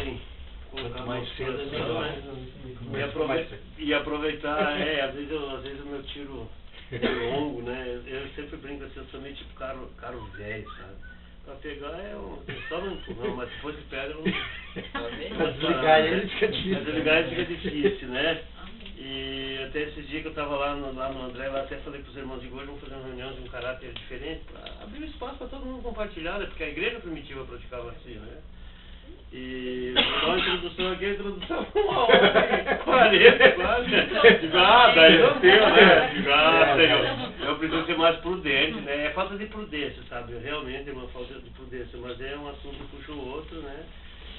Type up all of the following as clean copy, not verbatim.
bem. Quanto mais cedo, E aproveitar, às vezes eu meu tiro longo, né? Eu sempre brinco assim, eu sou meio tipo carro velho, sabe? Pra pegar é só um empurrão, mas depois que pega não. Pra desligar ele fica difícil. Pra desligar ele fica difícil, né? E até esses dias que eu estava lá no André, eu até falei para os irmãos de hoje, vamos fazer uma reunião de um caráter diferente, para abrir um espaço para todo mundo compartilhar, né? Porque a igreja primitiva praticava assim, né? E vou dar uma introdução aqui, a introdução uma hora, 40 quase. Digo, daí não deu, né? Digo, Senhor, eu preciso ser mais prudente, né? É falta de prudência, sabe? Realmente é uma falta de prudência, mas é um assunto que puxa o outro, né?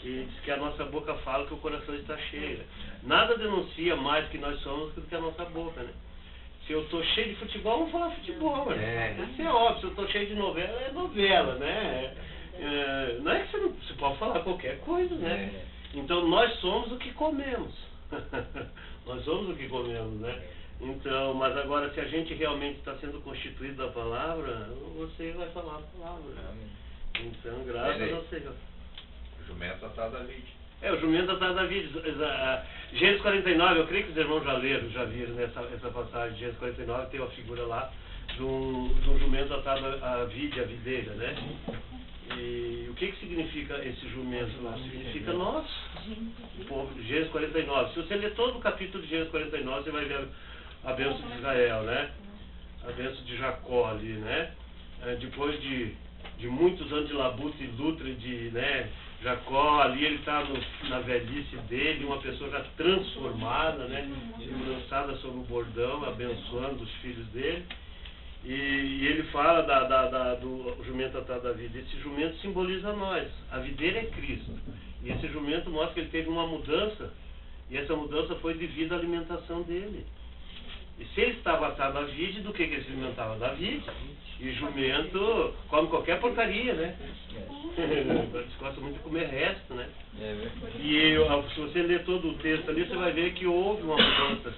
E diz que a nossa boca fala que o coração está cheio. Nada denuncia mais que nós somos do que a nossa boca, né? Se eu estou cheio de futebol, vamos falar futebol, né? Isso é óbvio. Se eu estou cheio de novela, é novela, né? Não é que você pode falar qualquer coisa, né? Então, nós somos o que comemos. Nós somos o que comemos, né? Então, mas agora, se a gente realmente está sendo constituído da palavra, você vai falar a palavra. Então, graças ao Senhor. O jumento atado a David. O jumento atado a David. Gênesis 49, eu creio que os irmãos já viram essa passagem. Gênesis 49 tem uma figura lá de um jumento atado a vide, a videira, né? E o que significa esse jumento? Significa nós, o povo de Gênesis 49. Se você ler todo o capítulo de Gênesis 49, você vai ver a bênção de Israel, né? A bênção de Jacó ali, né? Depois de muitos anos de labuta e luta né? Jacó ali, ele está na velhice dele, uma pessoa já transformada, né? Lançada sobre o bordão, abençoando os filhos dele. E ele fala do jumento atado à vida. Esse jumento simboliza nós. A videira é Cristo. E esse jumento mostra que ele teve uma mudança. E essa mudança foi devido à alimentação dele. E se ele estava atado à vide, do que ele se alimentava? Da vide. E jumento come qualquer porcaria, né? Eles gostam muito de comer resto, né? E se você ler todo o texto ali, você vai ver que houve uma mudança.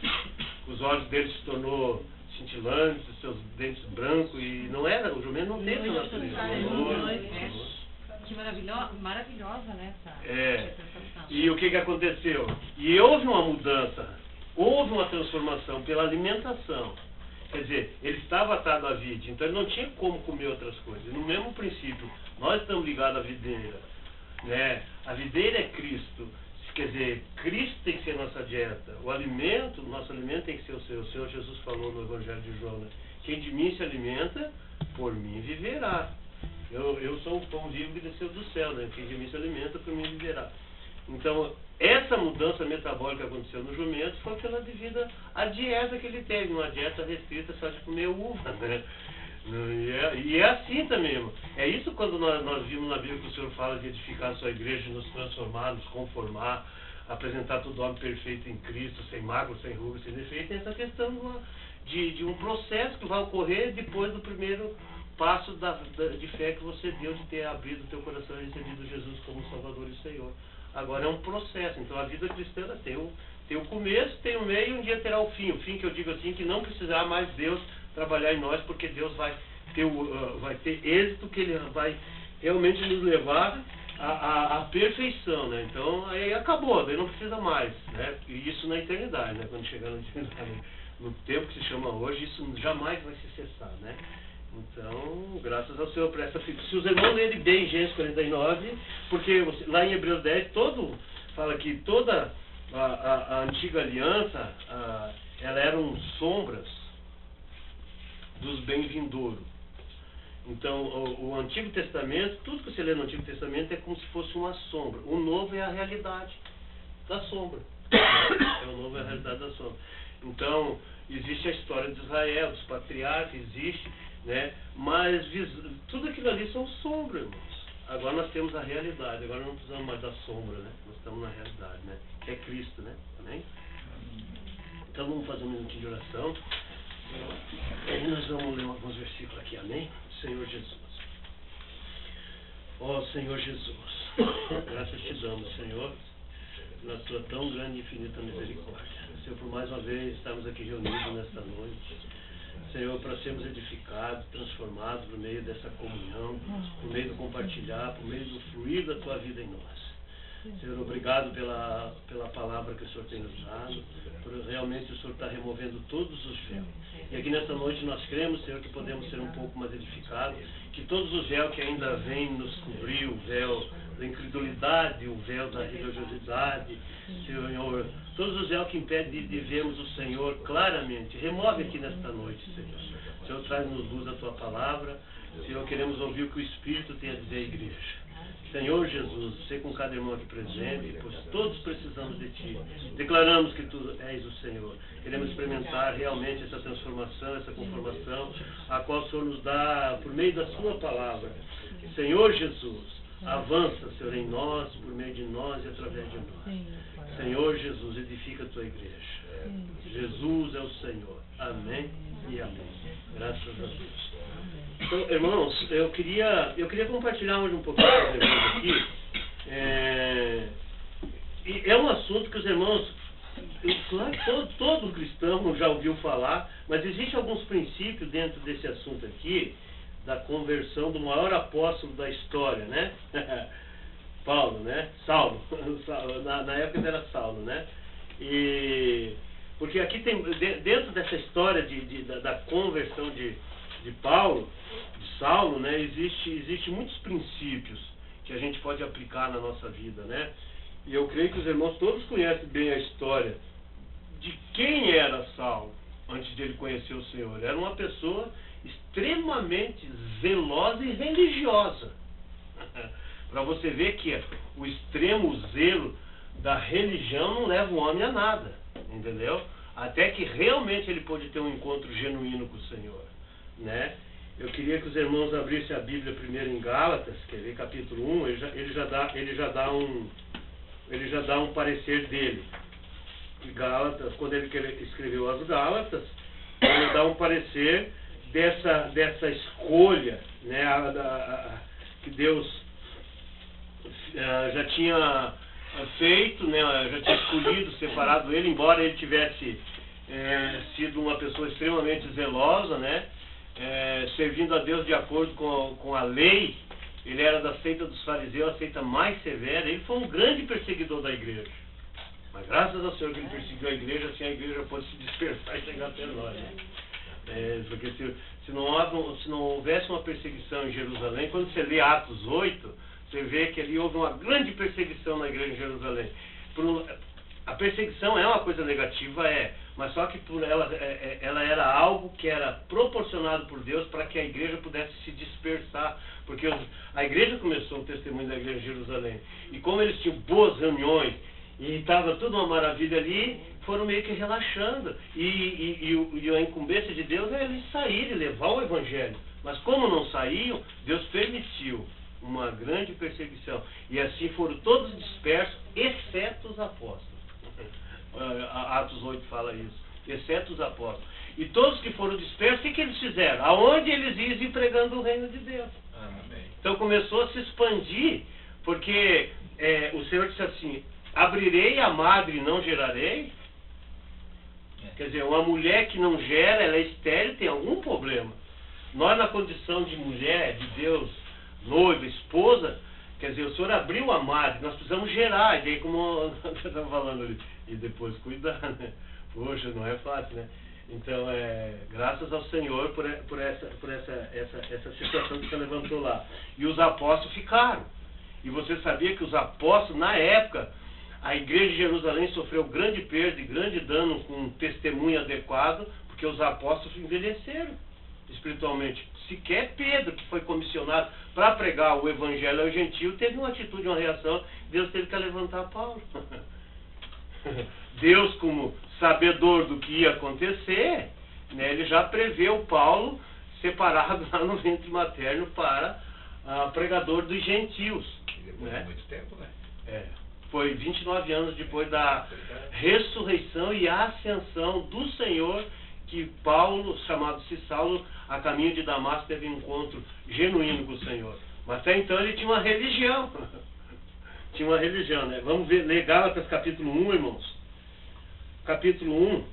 Os olhos dele se tornou cintilantes, seus dentes brancos, e não era, o jumento não teve essa natureza. Que maravilhosa, né? E o que aconteceu? E houve uma mudança, houve uma transformação pela alimentação. Quer dizer, ele estava atado à vide, então ele não tinha como comer outras coisas. No mesmo princípio, nós estamos ligados à videira, né? A videira é Cristo. Quer dizer, Cristo tem que ser nossa dieta. O alimento, nosso alimento tem que ser o seu. O Senhor Jesus falou no Evangelho de João, né? Quem de mim se alimenta, por mim viverá. Eu sou o pão vivo que desceu do céu, né? Quem de mim se alimenta, por mim viverá. Então, essa mudança metabólica que aconteceu no jumento foi pela devido à dieta que ele teve, uma dieta restrita só de comer uva, né? E é assim também, irmão. É isso quando nós vimos na Bíblia que o Senhor fala de edificar a sua igreja, nos transformar, nos conformar, apresentar todo homem perfeito em Cristo, sem mácula, sem ruga, sem defeito. Tem essa questão de um processo que vai ocorrer depois do primeiro passo de fé que você deu, de ter abrido o teu coração e recebido Jesus como Salvador e Senhor. Agora é um processo. Então a vida cristã tem o começo, tem o meio e um dia terá o fim. O fim que eu digo assim, que não precisará mais Deus trabalhar em nós, porque Deus vai ter êxito, que Ele vai realmente nos levar à perfeição, né? Então aí acabou, daí não precisa mais, né? E isso na eternidade, né? Quando chegar na eternidade, no tempo que se chama hoje, isso jamais vai se cessar, né? Então, graças ao Senhor por essa figura. Se os irmãos lerem bem Gênesis 49, porque lá em Hebreus 10, fala que toda a antiga aliança, ela eram sombras dos bem-vindouros. Então, o Antigo Testamento, tudo que você lê no Antigo Testamento é como se fosse uma sombra. O Novo é a realidade da sombra. O Novo é a realidade da sombra. Então, existe a história de Israel, dos patriarcas, existe, né? Mas tudo aquilo ali são sombras, irmãos. Agora nós temos a realidade, agora não precisamos mais da sombra, né? Nós estamos na realidade, né? Que é Cristo, né? Amém? Então vamos fazer um minutinho de oração. E aí nós vamos ler alguns versículos aqui, amém? Senhor Jesus. Ó Senhor Jesus, graças te damos, Senhor, pela tua tão grande e infinita misericórdia. Senhor, por mais uma vez estamos aqui reunidos nesta noite. Senhor, para sermos edificados, transformados por meio dessa comunhão, por meio do compartilhar, por meio do fluir da tua vida em nós. Senhor, obrigado pela palavra que o Senhor tem nos dado. Realmente o Senhor está removendo todos os véus. E aqui nessa noite nós cremos, Senhor, que podemos ser um pouco mais edificados, que todos os véus que ainda vêm nos cobrir, o véu da incredulidade, o véu da religiosidade, Senhor, todos os véus que impedem de vermos o Senhor claramente, remove aqui nesta noite, Senhor. Senhor, traz-nos luz a Tua palavra. Senhor, queremos ouvir o que o Espírito tem a dizer à igreja. Senhor Jesus, sei com cada irmão aqui presente, pois todos precisamos de Ti. Declaramos que Tu és o Senhor. Queremos experimentar realmente essa transformação, essa conformação, a qual o Senhor nos dá por meio da Sua palavra. Senhor Jesus, avança, Senhor, em nós, por meio de nós e através de nós. Senhor Jesus, edifica a Tua igreja. Jesus é o Senhor. Amém e amém. Graças a Deus. Então, irmãos, eu queria compartilhar hoje um pouquinho com os irmãos aqui. É um assunto que os irmãos, claro que todo cristão já ouviu falar, mas existem alguns princípios dentro desse assunto aqui, da conversão do maior apóstolo da história, né? Paulo, né? Saulo. Na época era Saulo, né? Porque aqui tem, dentro dessa história da conversão de Paulo, de Saulo, né, existe muitos princípios que a gente pode aplicar na nossa vida, né? E eu creio que os irmãos todos conhecem bem a história de quem era Saulo antes de ele conhecer o Senhor. Era uma pessoa extremamente zelosa e religiosa. Para você ver que o extremo zelo da religião não leva o homem a nada, entendeu? Até que realmente ele pôde ter um encontro genuíno com o Senhor, né? Eu queria que os irmãos abrissem a Bíblia primeiro em Gálatas, quer ver, capítulo 1, ele já dá um parecer dele. E Gálatas, quando ele escreveu as Gálatas, ele dá um parecer dessa escolha, né, que Deus já tinha feito, né, já tinha escolhido, separado ele, embora ele tivesse sido uma pessoa extremamente zelosa, né, servindo a Deus de acordo com a lei. Ele era da seita dos fariseus, a seita mais severa. Ele foi um grande perseguidor da igreja. Mas graças ao Senhor que ele perseguiu a igreja, assim a igreja pode se dispersar e chegar até nós, né? Porque se não houvesse uma perseguição em Jerusalém, quando você lê Atos 8, você vê que ali houve uma grande perseguição na igreja em Jerusalém. A perseguição é uma coisa negativa, mas só que ela era algo que era proporcionado por Deus para que a igreja pudesse se dispersar, porque a igreja começou o testemunho da igreja em Jerusalém, e como eles tinham boas reuniões, e estava tudo uma maravilha ali, foram meio que relaxando, e a incumbência de Deus é eles saírem, levar o evangelho, mas como não saíam, Deus permitiu uma grande perseguição, e assim foram todos dispersos, exceto os apóstolos. Atos 8 fala isso, exceto os apóstolos. E todos que foram dispersos, o que eles fizeram? Aonde eles iam pregando o reino de Deus. Amém. Então começou a se expandir, porque o Senhor disse assim: abrirei a madre e não gerarei. Quer dizer, uma mulher que não gera, ela é estéril, tem algum problema. Nós, na condição de mulher, de Deus, noiva, esposa, quer dizer, o Senhor abriu a madre, nós precisamos gerar. E daí, como eu estava falando ali, e depois cuidar, né? Poxa, não é fácil, né? Então, graças ao Senhor por essa situação que você levantou lá. E os apóstolos ficaram. E você sabia que os apóstolos, na época, a igreja de Jerusalém sofreu grande perda e grande dano com um testemunho adequado, porque os apóstolos envelheceram espiritualmente. Sequer Pedro, que foi comissionado para pregar o evangelho ao gentio, teve uma atitude, uma reação. Deus teve que levantar Paulo. Deus, como sabedor do que ia acontecer, né, ele já preveu Paulo separado lá no ventre materno para pregador dos gentios. E depois de muito tempo, né? Foi 29 anos depois da ressurreição e ascensão do Senhor que Paulo, chamado-se Saulo, a caminho de Damasco, teve um encontro genuíno com o Senhor. Mas até então ele tinha uma religião. Tinha uma religião, né? Vamos ler Gálatas capítulo 1, irmãos. Capítulo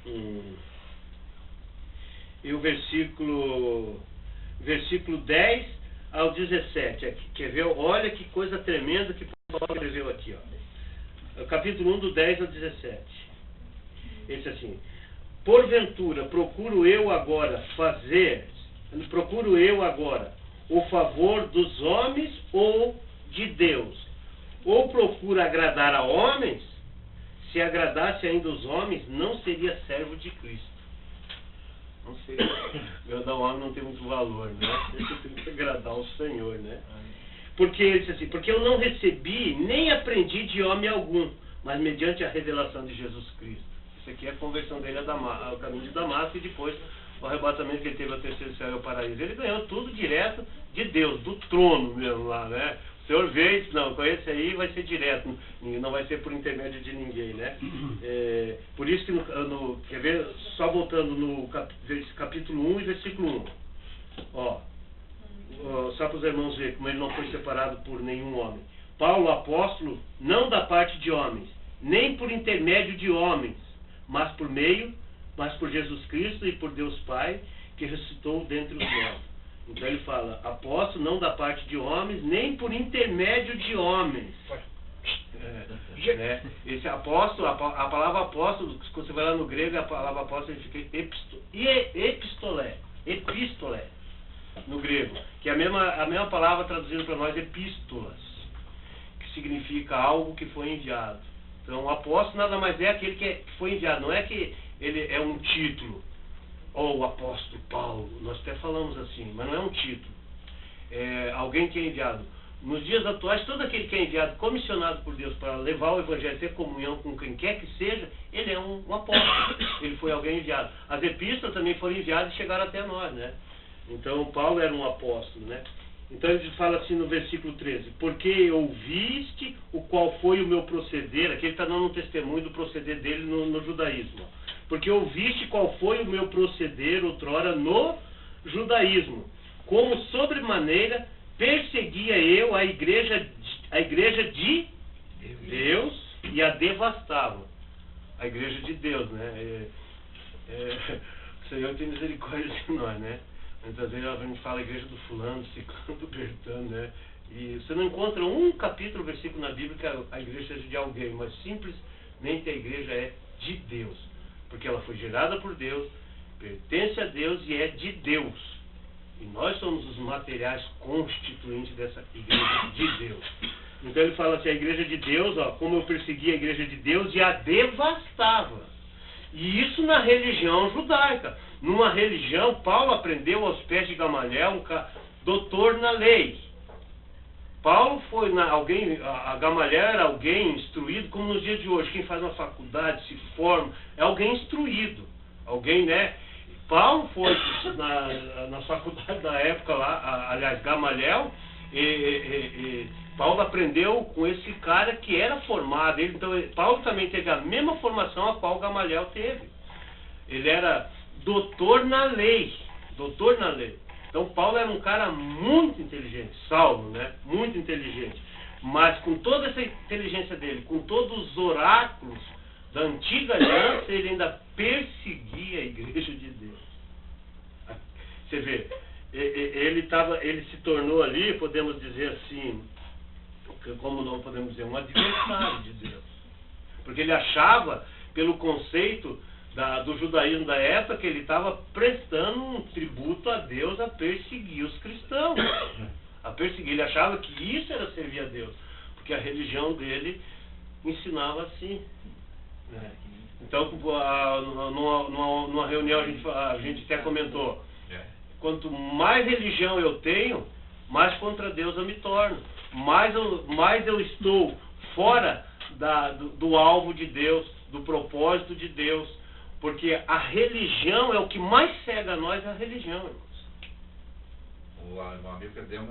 1. E o versículo 10 ao 17. Quer ver? Olha que coisa tremenda que Paulo escreveu aqui, ó. Capítulo 1, do 10 ao 17. Esse assim: porventura procuro eu agora o favor dos homens ou de Deus? Ou procuro agradar a homens? Se agradasse ainda os homens, não seria servo de Cristo. Não seria. Agradar o homem não tem muito valor, né? Você tem que agradar o Senhor, né? Porque ele disse assim: porque eu não recebi nem aprendi de homem algum, mas mediante a revelação de Jesus Cristo. Isso aqui é a conversão dele ao caminho de Damasco, e depois o arrebatamento que ele teve ao terceiro céu e ao paraíso. Ele ganhou tudo direto de Deus, do trono mesmo lá, né? O Senhor veio e disse: não, com esse aí vai ser direto, não vai ser por intermédio de ninguém, né? Por isso que, quer ver, só voltando no capítulo 1 e versículo 1, ó, só para os irmãos verem como ele não foi separado por nenhum homem. Paulo, apóstolo, não da parte de homens, nem por intermédio de homens, mas por Jesus Cristo e por Deus Pai, que ressuscitou dentre os mortos. Então ele fala: apóstolo não da parte de homens, nem por intermédio de homens. Esse apóstolo, a palavra apóstolo, se você vai lá no grego, a palavra apóstolo significa epistolé, no grego, que é a mesma palavra traduzida para nós, epístolas, que significa algo que foi enviado. Então o apóstolo nada mais é aquele que foi enviado, não é que ele é um título. Ou o apóstolo Paulo, nós até falamos assim, mas não é um título. É alguém que é enviado. Nos dias atuais, todo aquele que é enviado, comissionado por Deus para levar o Evangelho, ter comunhão com quem quer que seja, ele é um apóstolo. Ele foi alguém enviado. As epístolas também foram enviadas e chegaram até nós, né? Então Paulo era um apóstolo, né? Então ele fala assim no versículo 13: porque ouviste o qual foi o meu proceder. Aqui ele está dando um testemunho do proceder dele no judaísmo. Porque ouviste qual foi o meu proceder outrora no judaísmo, como sobremaneira perseguia eu a igreja de Deus e a devastava. A igreja de Deus, né? O Senhor tem misericórdia de nós, né? Muitas vezes a gente fala a igreja do fulano, ciclano, do Bertano, né? E você não encontra um capítulo, versículo na Bíblia que a igreja seja de alguém, mas simplesmente a igreja é de Deus. Porque ela foi gerada por Deus, pertence a Deus e é de Deus. E nós somos os materiais constituintes dessa igreja de Deus. Então ele fala assim: a igreja de Deus, ó, como eu persegui a igreja de Deus e a devastava. E isso na religião judaica. Numa religião, Paulo aprendeu aos pés de Gamaliel, doutor na lei. Paulo foi a Gamaliel era alguém instruído, como nos dias de hoje. Quem faz uma faculdade, se forma, é alguém instruído. Alguém, né? Paulo foi na faculdade da época lá, aliás, Gamaliel, Paulo aprendeu com esse cara que era formado. Então, Paulo também teve a mesma formação a qual Gamaliel teve. Ele era doutor na lei. Doutor na lei. Então Paulo era um cara muito inteligente, Saulo, né? Muito inteligente. Mas com toda essa inteligência dele, com todos os oráculos da antiga aliança, ele ainda perseguia a igreja de Deus. Você vê, ele se tornou ali, podemos dizer assim, como não podemos dizer, um adversário de Deus. Porque ele achava, pelo conceito do judaísmo da época, que ele estava prestando um tributo a Deus a perseguir os cristãos. A perseguir. Ele achava que isso era servir a Deus. Porque a religião dele ensinava assim. Né? Então, numa reunião a gente até comentou: quanto mais religião eu tenho, mais contra Deus eu me torno. Mais eu estou fora do alvo de Deus, do propósito de Deus. Porque a religião é o que mais cega a nós, é a religião, irmãos. O irmão amigo deu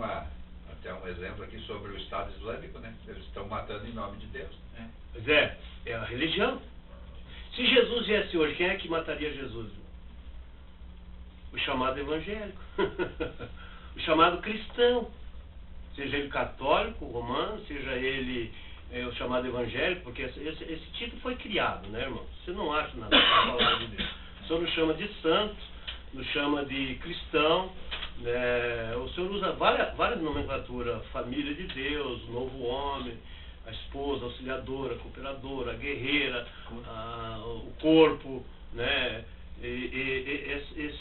até um exemplo aqui sobre o Estado Islâmico, né? Eles estão matando em nome de Deus. Né? Pois é a religião. Se Jesus viesse hoje, quem é que mataria Jesus? O chamado evangélico. O chamado cristão. Seja ele católico, romano, seja ele o chamado evangélico, porque esse título foi criado, né, irmão? Você não acha nada na palavra de Deus. O Senhor nos chama de santos, nos chama de cristão, né? O Senhor usa várias nomenclaturas: família de Deus, novo homem, a esposa, a auxiliadora, a cooperadora, a guerreira, o corpo, né? Esse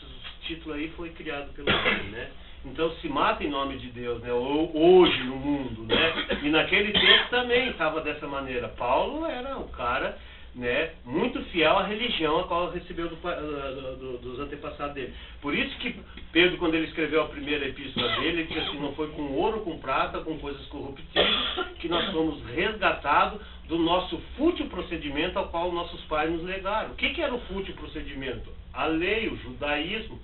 título aí foi criado pelo homem, né? Então se mata em nome de Deus, né? Hoje no mundo, né? E naquele tempo também estava dessa maneira. Paulo era um cara, né, muito fiel à religião a qual recebeu dos antepassados dele. Por isso que Pedro, quando ele escreveu a primeira epístola dele, ele disse assim: não foi com ouro, com prata, com coisas corruptíveis que nós fomos resgatados do nosso fútil procedimento ao qual nossos pais nos legaram. O que era o fútil procedimento? A lei, o judaísmo,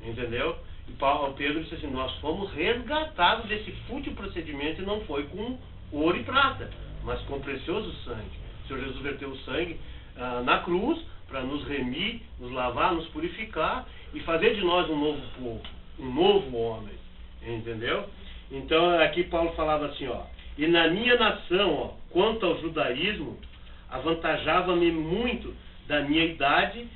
entendeu? E Pedro disse assim: nós fomos resgatados desse fútil procedimento, e não foi com ouro e prata, mas com precioso sangue. O Senhor Jesus verteu o sangue na cruz para nos remir, nos lavar, nos purificar e fazer de nós um novo povo, um novo homem, entendeu? Então aqui Paulo falava assim, ó: e na minha nação, ó, quanto ao judaísmo, avantajava-me muito da minha idade,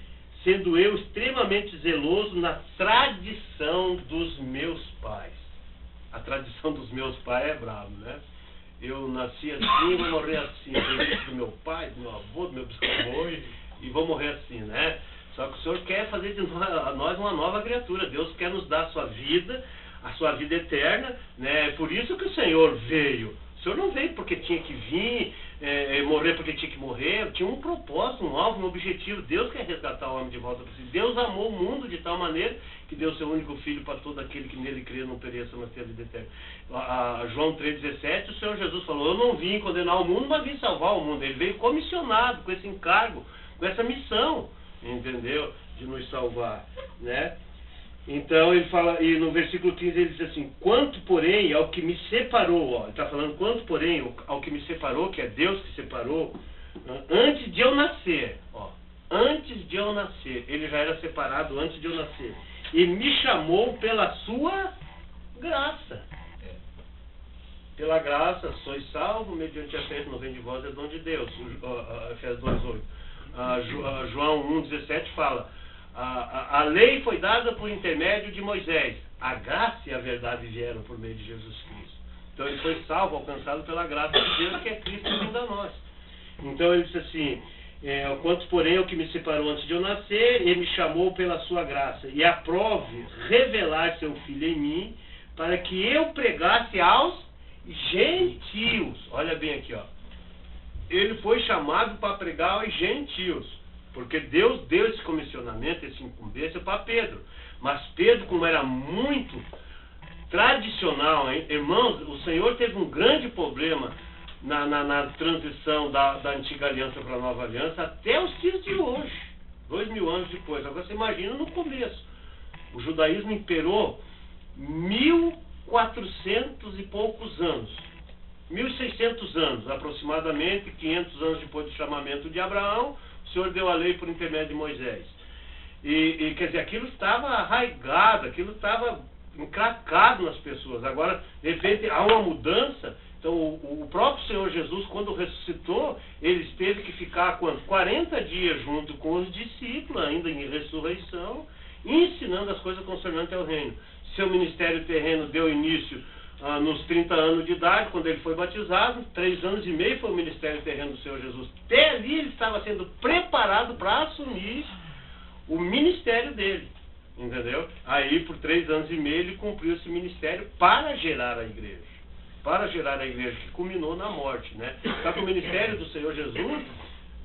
sendo eu extremamente zeloso na tradição dos meus pais. A tradição dos meus pais é bravo, né? Eu nasci assim, vou morrer assim. Eu do meu pai, do meu avô, do meu bisavô, e vou morrer assim, né? Só que o Senhor quer fazer de nós uma nova criatura. Deus quer nos dar a sua vida eterna, né? Por isso que o Senhor veio. O Senhor não veio porque tinha que vir, morrer porque tinha que morrer. Tinha um propósito, um alvo, um objetivo. Deus quer resgatar o homem de volta para si. Deus amou o mundo de tal maneira que deu seu único filho para todo aquele que nele crê, não pereça, mas tenha vida eterna. João 3,17, o Senhor Jesus falou: eu não vim condenar o mundo, mas vim salvar o mundo. Ele veio comissionado com esse encargo, com essa missão, entendeu? De nos salvar, né? Então ele fala, e no versículo 15 ele diz assim: quanto porém ao que me separou, ó, ele está falando quanto porém ao que me separou, que é Deus que separou, antes de eu nascer, ó, antes de eu nascer, ele já era separado antes de eu nascer, e me chamou pela sua graça. Pela graça sois salvo mediante a fé, que não vem de vós, é dom de Deus. Efésios 2,8. João 1,17 fala: a lei foi dada por intermédio de Moisés, a graça e a verdade vieram por meio de Jesus Cristo. Então ele foi salvo, alcançado pela graça de Deus, que é Cristo vindo a nós. Então ele disse assim: quanto porém ao que me separou antes de eu nascer, ele me chamou pela sua graça, e aprove revelar seu Filho em mim, para que eu pregasse aos gentios. Olha bem aqui, ó. Ele foi chamado para pregar aos gentios, porque Deus deu esse comissionamento, essa incumbência para Pedro. Mas Pedro, como era muito tradicional, hein? Irmãos, o Senhor teve um grande problema na transição da antiga aliança para a nova aliança até os dias de hoje, 2000 anos depois. Agora você imagina no começo. O judaísmo imperou 1400 e poucos anos, 1600 anos aproximadamente, 500 anos depois do chamamento de Abraão. O Senhor deu a lei por intermédio de Moisés. E quer dizer, aquilo estava arraigado, aquilo estava encracado nas pessoas. Agora, de repente, há uma mudança. Então, o próprio Senhor Jesus, quando ressuscitou, ele teve que ficar 40 dias junto com os discípulos, ainda em ressurreição, ensinando as coisas concernentes ao reino. Seu ministério terreno deu início nos 30 anos de idade, quando ele foi batizado. 3 anos e meio foi o ministério terreno do Senhor Jesus. Até ali ele estava sendo preparado para assumir o ministério dele, entendeu? Aí por 3 anos e meio ele cumpriu esse ministério para gerar a igreja, que culminou na morte, né? Só que o ministério do Senhor Jesus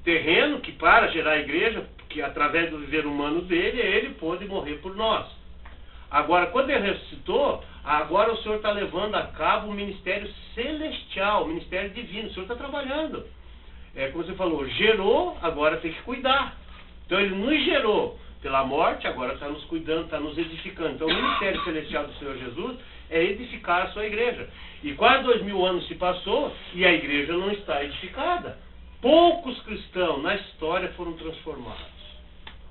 terreno, que para gerar a igreja, que através do viver humano dele, ele pôde morrer por nós. Agora, quando ele ressuscitou, agora o Senhor está levando a cabo o ministério celestial, o ministério divino. O Senhor está trabalhando. Como você falou, gerou, agora tem que cuidar. Então ele nos gerou pela morte, agora está nos cuidando, está nos edificando. Então o ministério celestial do Senhor Jesus é edificar a sua igreja. E quase 2000 anos se passou e a igreja não está edificada. Poucos cristãos na história foram transformados.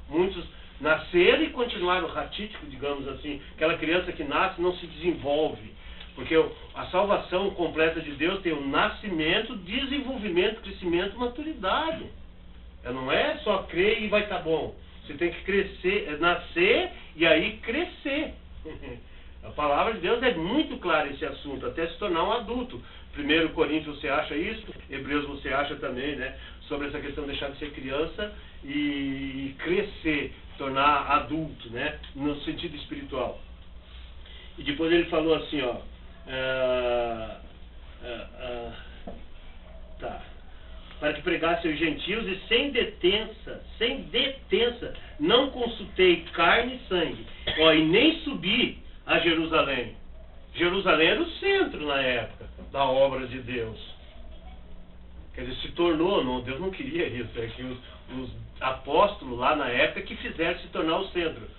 Muitos nasceram e continuaram ratíticos, digamos assim. Aquela criança que nasce não se desenvolve. Porque a salvação completa de Deus tem o nascimento, desenvolvimento, crescimento, maturidade. Não é só crer e vai estar bom. Você tem que crescer, nascer e aí crescer. A palavra de Deus é muito clara esse assunto, até se tornar um adulto. 1 Coríntios você acha isso, Hebreus você acha também, né? Sobre essa questão de deixar de ser criança e crescer, tornar adulto, né? No sentido espiritual. E depois ele falou assim, ó. Para que pregasse aos gentios e sem detença, não consultei carne e sangue, ó, e nem subi a Jerusalém. Jerusalém era o centro na época da obra de Deus. Quer dizer, se tornou, não, Deus não queria isso, é que os apóstolos lá na época que fizeram se tornar o centro.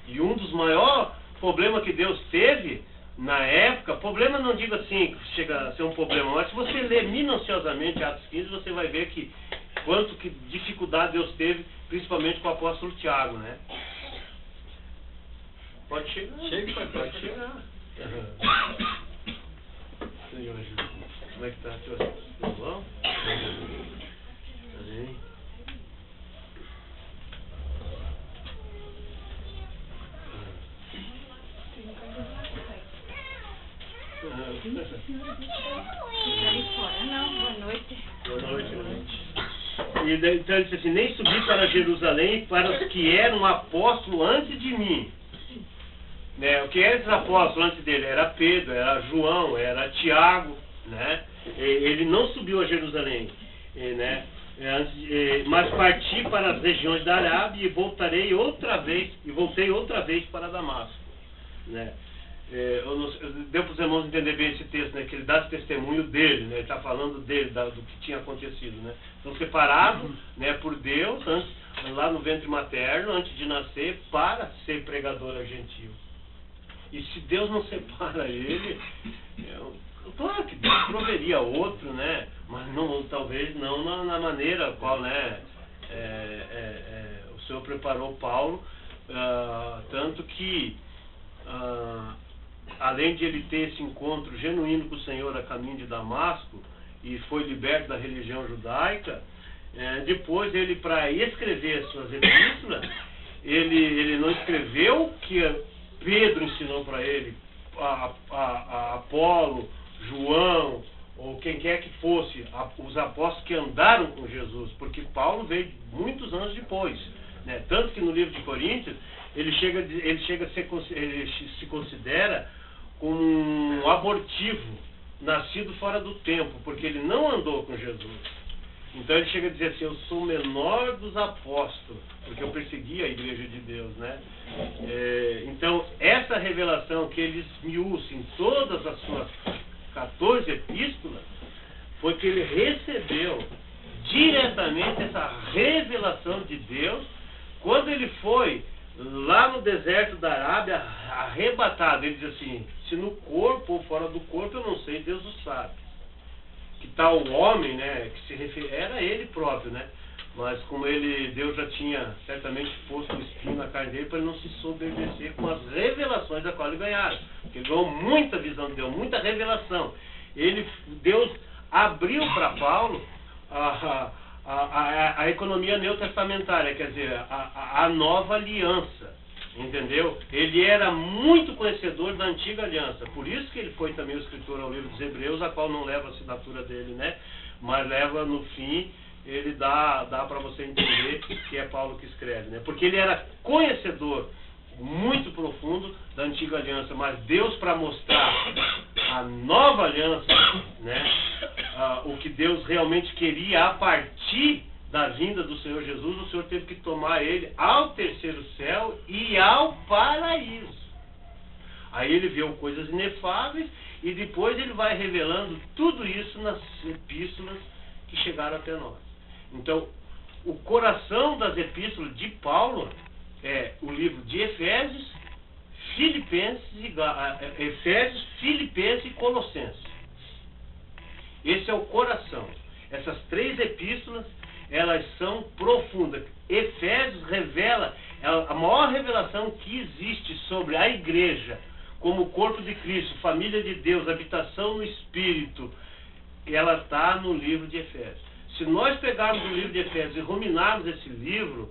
E um dos maiores problemas que Deus teve na época, problema não digo assim, que chega a ser um problema, mas se você ler minuciosamente Atos 15, você vai ver que quanto que dificuldade Deus teve, principalmente com o apóstolo Tiago, né? Pode chegar. Pode chegar. Senhor Jesus, como é que está, senhor? Tudo bom? Tá bem? Boa noite. Boa noite. E então ele disse assim, nem subi para Jerusalém para os que eram apóstolos antes de mim. Né? O que eram esses apóstolos antes dele? Era Pedro, era João, era Tiago, né? Ele não subiu a Jerusalém, né? Mas parti para as regiões da Arábia e voltei outra vez para Damasco, né? Deu para os irmãos entender bem esse texto, né? Que ele dá testemunho dele, né? Ele está falando dele, do que tinha acontecido, né? Então separado, né, por Deus, lá no ventre materno, antes de nascer, para ser pregador a gentio. E se Deus não separa ele, claro que Deus proveria outro, né? Mas não, talvez não na maneira qual, né, o Senhor preparou Paulo, tanto que além de ele ter esse encontro genuíno com o Senhor a caminho de Damasco e foi liberto da religião judaica, depois ele, para escrever as suas epístolas, ele não escreveu o que Pedro ensinou para ele, a Apolo, João, ou quem quer que fosse, os apóstolos que andaram com Jesus, porque Paulo veio muitos anos depois, né? Tanto que no livro de Coríntios, ele se considera como um abortivo, nascido fora do tempo, porque ele não andou com Jesus. Então ele chega a dizer assim, eu sou o menor dos apóstolos, porque eu persegui a igreja de Deus, né? Então essa revelação que ele esmiuça em todas as suas 14 epístolas, foi que ele recebeu diretamente essa revelação de Deus, quando ele foi lá no deserto da Arábia, arrebatado. Ele diz assim, se no corpo ou fora do corpo eu não sei, Deus o sabe. Que tal homem, né, que se refere, era ele próprio, né? Mas como Deus já tinha certamente posto o espinho na carne dele para ele não se soberbecer com as revelações da qual ele ganhara. Porque ele ganhou muita visão de Deus, muita revelação. Deus abriu para Paulo a economia neotestamentária, quer dizer, a nova aliança. Entendeu? Ele era muito conhecedor da antiga aliança, por isso que ele foi também o escritor ao livro dos Hebreus, a qual não leva a assinatura dele, né? Mas leva no fim, ele dá para você entender que é Paulo que escreve, né? Porque ele era conhecedor muito profundo da antiga aliança, mas Deus, para mostrar a nova aliança, né? O que Deus realmente queria a partir da vinda do Senhor Jesus, o Senhor teve que tomar ele ao terceiro céu e ao paraíso. Aí ele viu coisas inefáveis e depois ele vai revelando tudo isso nas epístolas que chegaram até nós. Então, o coração das epístolas de Paulo é o livro de Efésios, Filipenses e Colossenses. Esse é o coração. Essas 3 epístolas, elas são profundas. Efésios revela a maior revelação que existe sobre a igreja como corpo de Cristo, família de Deus, habitação no Espírito. Ela está no livro de Efésios. Se nós pegarmos o livro de Efésios e ruminarmos esse livro,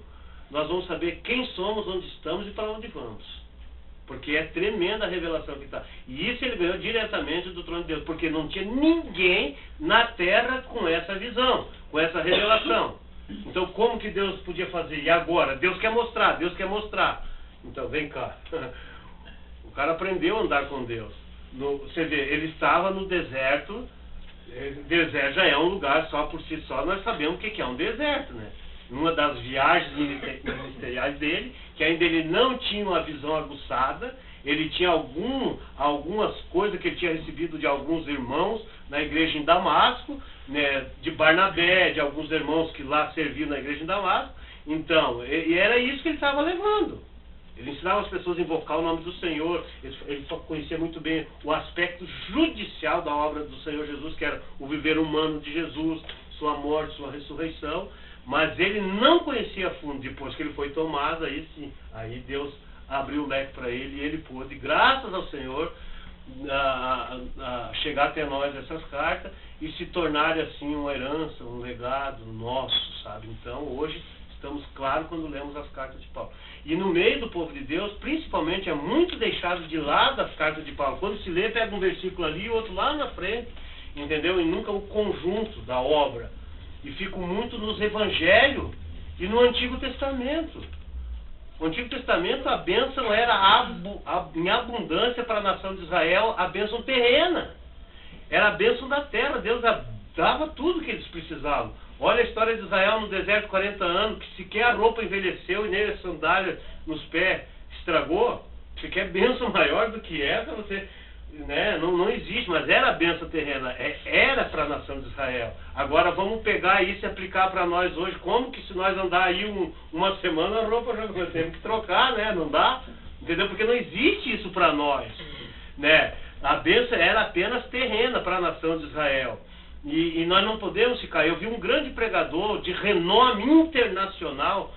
nós vamos saber quem somos, onde estamos e para onde vamos. porque é tremenda a revelação que está. E isso ele ganhou diretamente do trono de Deus, porque não tinha ninguém na terra com essa visão, com essa revelação. Então como que Deus podia fazer? E agora? Deus quer mostrar, Deus quer mostrar. Então vem cá. O cara aprendeu a andar com Deus. Você vê, ele estava no deserto. Deserto já é um lugar só por si só, nós sabemos o que é um deserto, né? Numa das viagens ministeriais dele, que ainda ele não tinha uma visão aguçada, ele tinha algumas coisas que ele tinha recebido de alguns irmãos na igreja em Damasco, né, de Barnabé, de alguns irmãos que lá serviam na igreja em Damasco. Então, e era isso que ele estava levando. Ele ensinava as pessoas a invocar o nome do Senhor, ele conhecia muito bem o aspecto judicial da obra do Senhor Jesus, que era o viver humano de Jesus, sua morte, sua ressurreição, mas ele não conhecia a fundo. Depois que ele foi tomado, aí sim, aí Deus abriu o leque para ele e ele pôde, graças ao Senhor, chegar até nós essas cartas e se tornarem assim uma herança, um legado nosso, sabe? Então hoje estamos claros quando lemos as cartas de Paulo. E no meio do povo de Deus, principalmente, é muito deixado de lado as cartas de Paulo. Quando se lê, pega um versículo ali e outro lá na frente, entendeu? E nunca o conjunto da obra. E fico muito nos evangelhos e no Antigo Testamento. No Antigo Testamento a bênção era em abundância para a nação de Israel, a bênção terrena. Era a bênção da terra. Deus dava tudo que eles precisavam. Olha a história de Israel no deserto 40 anos, que sequer a roupa envelheceu e nem a sandália nos pés estragou. Você quer bênção maior do que essa? Você, né? Não existe, mas era a bênção terrena, era para a nação de Israel. Agora vamos pegar isso e aplicar para nós hoje. Como que se nós andar aí uma semana, a roupa já temos que trocar, né? Não dá? Entendeu? Porque não existe isso para nós, né? A bênção era apenas terrena para a nação de Israel. E nós não podemos ficar. Eu vi um grande pregador de renome internacional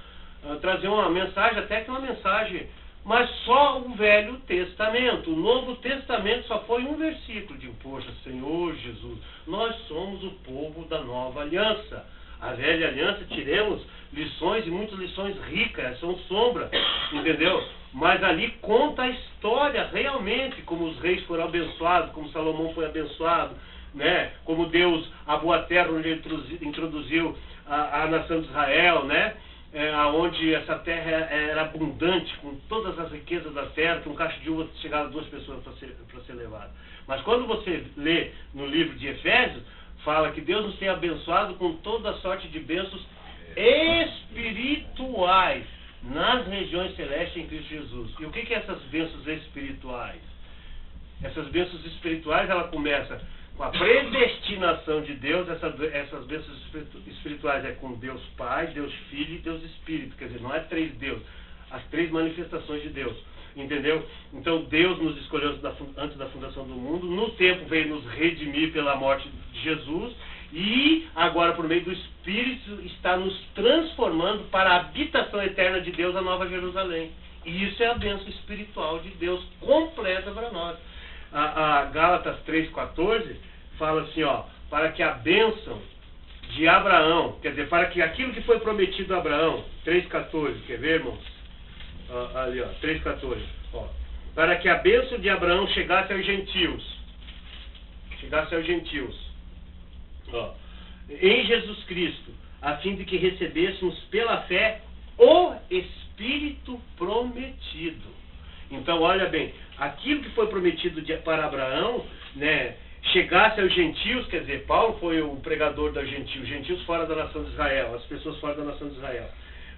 trazer uma mensagem, até que uma mensagem, mas só o Velho Testamento. O Novo Testamento só foi um versículo de, poxa, Senhor Jesus, nós somos o povo da nova aliança. A velha aliança, tiremos lições, e muitas lições ricas, são sombra, entendeu? Mas ali conta a história realmente, como os reis foram abençoados, como Salomão foi abençoado, né? Como Deus, a boa terra onde ele introduziu a nação de Israel, né? Onde essa terra era abundante, com todas as riquezas da terra, que um cacho de uva chegava a 2 pessoas para ser levado. Mas quando você lê no livro de Efésios, fala que Deus nos tem abençoado com toda a sorte de bênçãos espirituais nas regiões celestes em Cristo Jesus. E o que é essas bênçãos espirituais? Essas bênçãos espirituais, ela começa com a predestinação de Deus. Essas bênçãos espirituais é com Deus Pai, Deus Filho e Deus Espírito. Quer dizer, não é 3 deuses, as 3 manifestações de Deus. Entendeu? Então Deus nos escolheu antes da fundação do mundo, no tempo veio nos redimir pela morte de Jesus, e agora por meio do Espírito está nos transformando para a habitação eterna de Deus, a Nova Jerusalém. E isso é a bênção espiritual de Deus completa para nós. A Gálatas 3,14 fala assim, ó, para que a bênção de Abraão, quer dizer, para que aquilo que foi prometido a Abraão, 3,14, quer ver, irmãos? Ali, ó, 3,14, ó, para que a bênção de Abraão chegasse aos gentios, ó, em Jesus Cristo, a fim de que recebêssemos pela fé o Espírito prometido. Então, olha bem, aquilo que foi prometido para Abraão, né, chegasse aos gentios, quer dizer, Paulo foi o pregador dos gentios fora da nação de Israel, as pessoas fora da nação de Israel,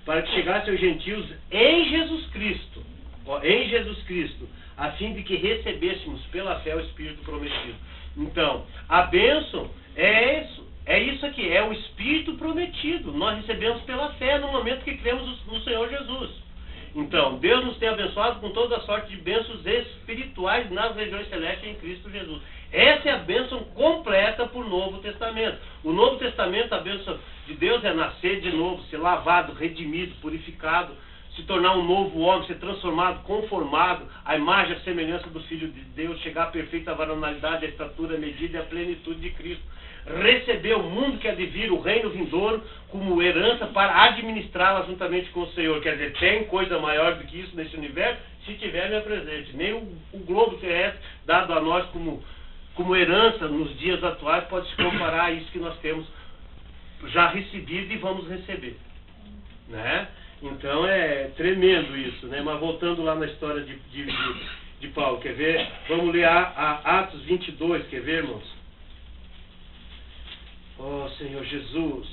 para que chegasse aos gentios em Jesus Cristo, ó, em Jesus Cristo, a fim de que recebêssemos pela fé o Espírito prometido. Então, a bênção é isso aqui, é o Espírito prometido. Nós recebemos pela fé no momento que cremos no Senhor Jesus. Então, Deus nos tem abençoado com toda a sorte de bênçãos espirituais nas regiões celestes em Cristo Jesus. Essa é a bênção completa por Novo Testamento. O Novo Testamento, a bênção de Deus é nascer de novo, ser lavado, redimido, purificado, se tornar um novo homem, ser transformado, conformado à imagem e à semelhança do Filho de Deus, chegar à perfeita varonalidade, à estatura, à medida e à plenitude de Cristo. Receber o mundo que há de vir, o reino vindouro, como herança para administrá-la juntamente com o Senhor. Quer dizer, tem coisa maior do que isso nesse universo? Se tiver, me apresente. Nem o globo terrestre, dado a nós como herança nos dias atuais, pode se comparar a isso que nós temos já recebido e vamos receber. Né? Então é tremendo isso, né? Mas voltando lá na história de Paulo, quer ver? Vamos ler a Atos 22, quer ver, irmãos? Oh, Senhor Jesus.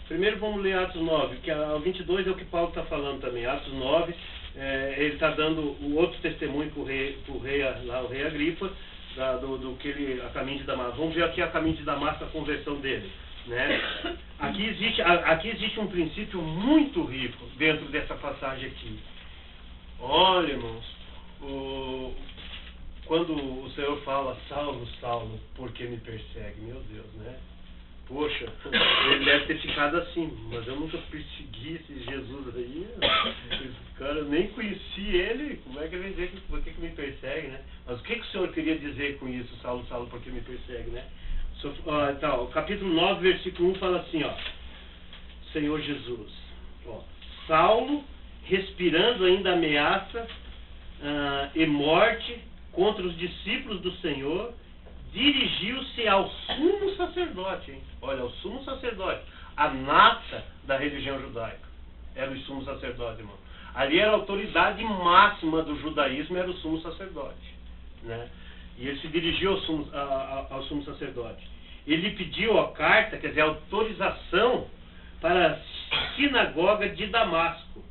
Primeiro vamos ler Atos 9, que o 22 é o que Paulo está falando também. Atos 9, ele está dando o outro testemunho para o rei Agripa, do que ele, a caminho de Damasco. Vamos ver aqui a caminho de Damasco, a conversão dele. Né? Aqui existe um princípio muito rico dentro dessa passagem aqui. Olha, irmãos, quando o Senhor fala, Saulo, Saulo, por que me persegue? Meu Deus, né? Poxa, ele deve ter ficado assim, mas eu nunca persegui esse Jesus aí. Esse cara, eu nem conheci ele, como é que ele vai dizer por que me persegue, né? Mas o que o Senhor queria dizer com isso, Saulo, Saulo, por que me persegue, né? Então, capítulo 9, versículo 1 fala assim, ó, Senhor Jesus, ó, Saulo, respirando ainda ameaça e morte contra os discípulos do Senhor, dirigiu-se ao sumo sacerdote, hein? Olha, ao sumo sacerdote, a nata da religião judaica, era o sumo sacerdote, irmão. Ali era a autoridade máxima do judaísmo, era o sumo sacerdote, né? E ele se dirigiu ao sumo sacerdote. Ele pediu a carta, quer dizer, a autorização para a sinagoga de Damasco.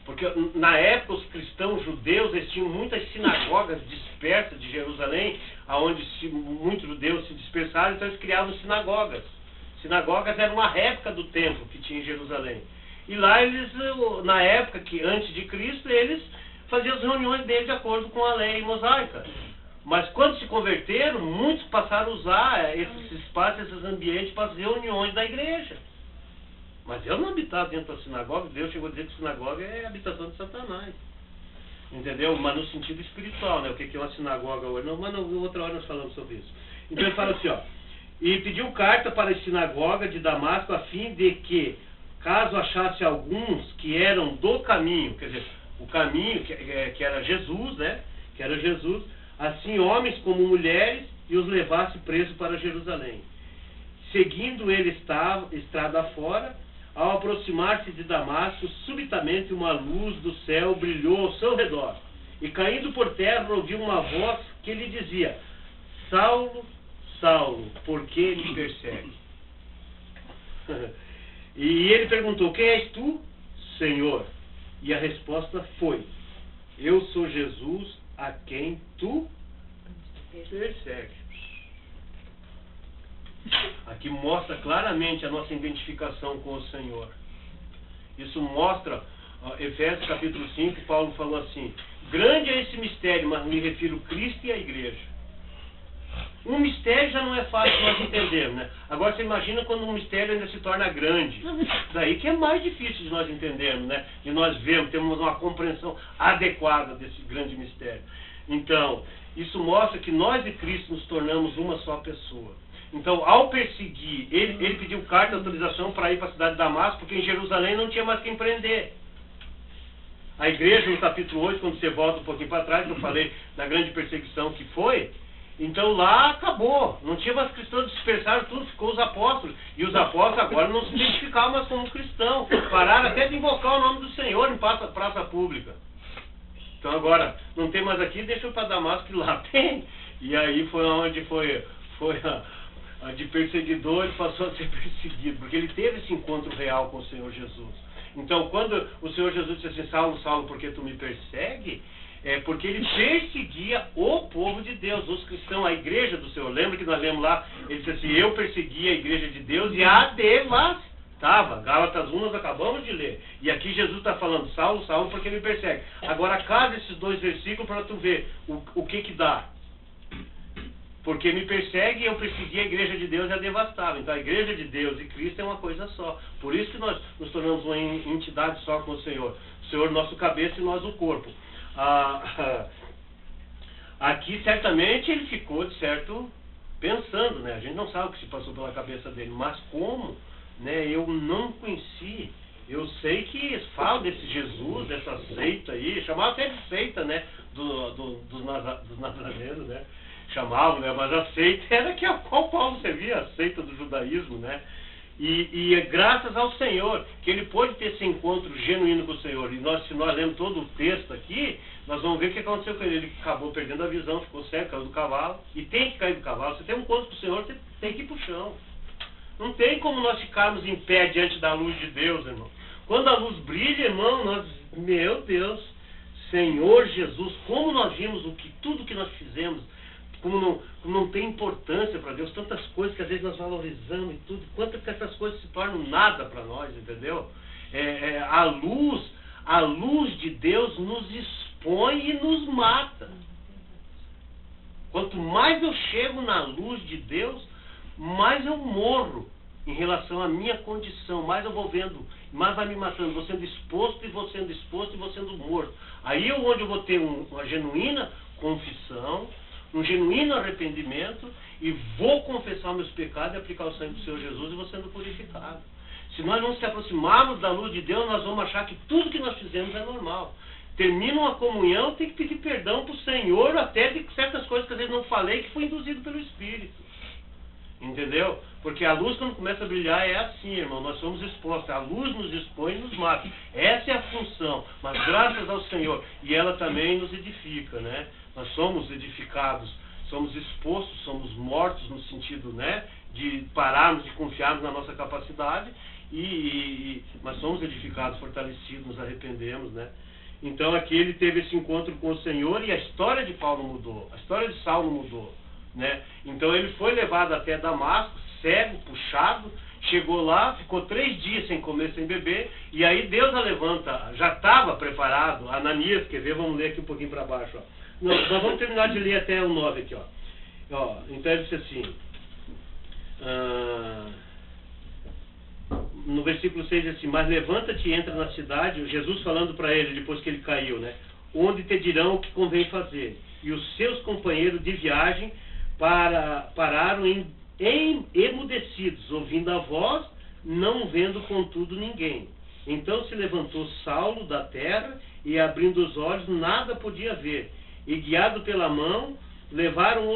Porque na época os cristãos judeus, eles tinham muitas sinagogas dispersas de Jerusalém, onde muitos judeus se dispersaram, então eles criavam sinagogas. Sinagogas eram uma réplica do templo que tinha em Jerusalém. E lá eles, na época que antes de Cristo, eles faziam as reuniões deles de acordo com a lei mosaica. Mas quando se converteram, muitos passaram a usar esses espaços, esses ambientes para as reuniões da igreja. Mas eu não habitava dentro da sinagoga. Deus chegou a dizer que sinagoga é a habitação de Satanás. Entendeu? Mas no sentido espiritual, né? O que é uma sinagoga hoje? Não, mas outra hora nós falamos sobre isso. Então ele fala assim, ó. E pediu carta para a sinagoga de Damasco a fim de que, caso achasse alguns que eram do caminho, quer dizer, o caminho que era Jesus, né? Que era Jesus, assim homens como mulheres, e os levasse presos para Jerusalém. Seguindo ele estrada fora, ao aproximar-se de Damasco, subitamente uma luz do céu brilhou ao seu redor. E caindo por terra, ouviu uma voz que lhe dizia, Saulo, Saulo, por que me persegue? E ele perguntou, quem és tu, Senhor? E a resposta foi, eu sou Jesus a quem tu persegue. Aqui mostra claramente a nossa identificação com o Senhor. Isso mostra, Efésios capítulo 5, Paulo falou assim, grande é esse mistério, mas me refiro a Cristo e à igreja. Um mistério já não é fácil de nós entendermos, né? Agora você imagina quando um mistério ainda se torna grande. Daí que é mais difícil de nós entendermos, né? De nós vermos, temos uma compreensão adequada desse grande mistério. Então, isso mostra que nós e Cristo nos tornamos uma só pessoa. Então, ao perseguir, ele pediu carta de autorização para ir para a cidade de Damasco, porque em Jerusalém não tinha mais quem prender. A igreja, no capítulo 8, quando você volta um pouquinho para trás, eu falei da grande perseguição que foi, então lá acabou. Não tinha mais cristãos, dispersaram tudo, ficou os apóstolos. E os apóstolos agora não se identificavam mais como cristãos. Pararam até de invocar o nome do Senhor em praça pública. Então agora, não tem mais aqui, deixa eu ir para Damasco, que lá tem. E aí foi onde foi de perseguidor, ele passou a ser perseguido, porque ele teve esse encontro real com o Senhor Jesus. Então, quando o Senhor Jesus disse assim, Saulo, Saulo, por que tu me persegue? É porque ele perseguia o povo de Deus, os cristãos, a igreja do Senhor. Lembra que nós lemos lá, ele disse assim, eu persegui a igreja de Deus e a devastava. Gálatas 1 nós acabamos de ler. E aqui Jesus está falando, Saulo, Saulo, por que me persegue? Agora, casa esses dois versículos para tu ver o que dá. Porque me persegue e eu persegui a igreja de Deus e a devastava. Então a igreja de Deus e Cristo é uma coisa só. Por isso que nós nos tornamos uma entidade só com o Senhor. O Senhor nosso cabeça e nós o corpo. Aqui certamente ele ficou, de certo, pensando, né? A gente não sabe o que se passou pela cabeça dele, mas como, né? Eu não conheci. Eu sei que falam desse Jesus, dessa seita aí, chamavam até de seita, né? Dos nazarenos, né? Chamavam, né? Mas a seita era que a qual Paulo servia, a seita do judaísmo, né? E é graças ao Senhor que ele pôde ter esse encontro genuíno com o Senhor. E se nós lemos todo o texto aqui, nós vamos ver o que aconteceu com ele. Ele acabou perdendo a visão, ficou cego, caiu do cavalo. E tem que cair do cavalo. Você tem um encontro com o Senhor, você tem que ir para o chão. Não tem como nós ficarmos em pé diante da luz de Deus, irmão. Quando a luz brilha, irmão, meu Deus, Senhor Jesus, como nós vimos tudo que nós fizemos, como não tem importância para Deus, tantas coisas que às vezes nós valorizamos e tudo, quanto que essas coisas se tornam nada para nós, entendeu? A luz de Deus nos expõe e nos mata. Quanto mais eu chego na luz de Deus, mais eu morro em relação à minha condição, mais eu vou vendo, mais vai me matando, vou sendo exposto e vou sendo exposto e vou sendo morto. Aí é onde eu vou ter uma genuína confissão, um genuíno arrependimento e vou confessar meus pecados e aplicar o sangue do Senhor Jesus e vou sendo purificado. Se nós não se aproximarmos da luz de Deus, nós vamos achar que tudo que nós fizemos é normal. Termina uma comunhão, tem que pedir perdão para o Senhor até de certas coisas que às vezes não falei, que foi induzido pelo Espírito. Entendeu? Porque a luz, quando começa a brilhar, é assim, irmão. Nós somos expostos. A luz nos expõe e nos mata. Essa é a função. Mas graças ao Senhor. E ela também nos edifica, né? Nós somos edificados. Somos expostos, somos mortos no sentido, né? De pararmos, de confiarmos na nossa capacidade. Mas somos edificados, fortalecidos, nos arrependemos, né? Então aqui ele teve esse encontro com o Senhor e a história de Paulo mudou. A história de Saulo mudou. Né? Então ele foi levado até Damasco, cego, puxado, chegou lá, ficou 3 dias sem comer, sem beber, e aí Deus a levanta, já estava preparado, Ananias, quer ver, vamos ler aqui um pouquinho para baixo, ó. Nós vamos terminar de ler até o 9 aqui, ó. Então ele disse assim, no versículo 6 diz assim, mas levanta-te e entra na cidade, Jesus falando para ele, depois que ele caiu, né? Onde te dirão o que convém fazer. E os seus companheiros de viagem pararam emudecidos, ouvindo a voz, não vendo contudo ninguém. Então se levantou Saulo da terra e abrindo os olhos nada podia ver. E guiado pela mão, levaram-o